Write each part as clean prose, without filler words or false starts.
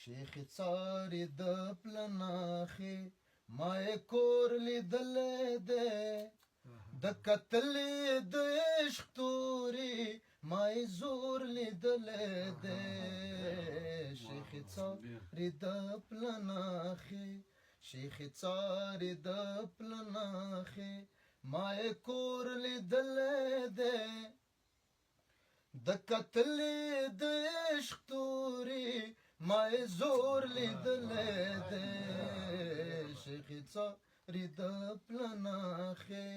شیخ څاري د پلناخې ما یې کور لیدلی دی د کتلې د عشق تورې ما یې زور لیدلی دی شیخ څاري د پلناخې شیخ څاري د پلناخې ما یې کور لیدلی دی د کتلې د عشق تورې ما یې زور لیدلی دی شیخ څاري د پلناخې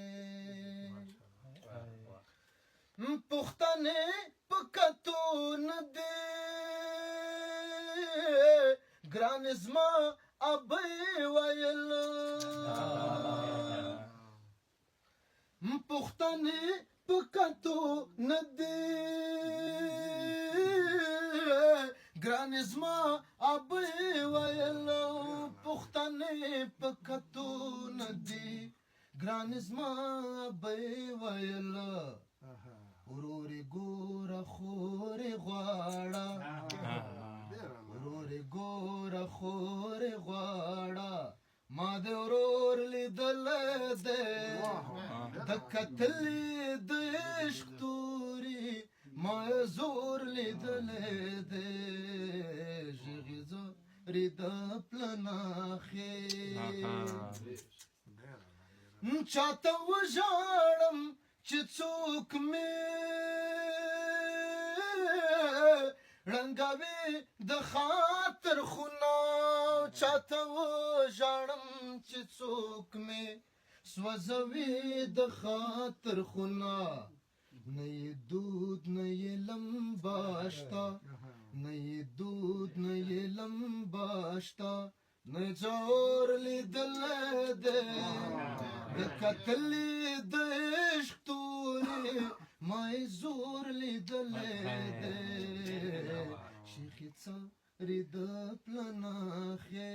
پښتنې په کتو نه دی ګران زما ابۍ ویل پښتنې په کتو نه دی ګران زما ابۍ ویل پښتنې په کتو نه دی ګران زما ابۍ ویل ورورې ګوره خورې غواړه ورورې ګوره خورې غواړه ما د ورور لیدلی دی د کتلې د عشق تورې ما یې زور لیدلی دی ژغې زورې د پلناخې چاته وژاړم چې څوک مې ړنګوي د خاطر خونه چاته وژاړم چې څوک مې سوځوي د خاطر خونه نه یې دود نه یې لمبه شته نه یې دود نه یې لمبه شته نه زور لیدلی دی د کتلې د عشق تورې ما یې زور لیدلی دی شیخ څاري د پلناخې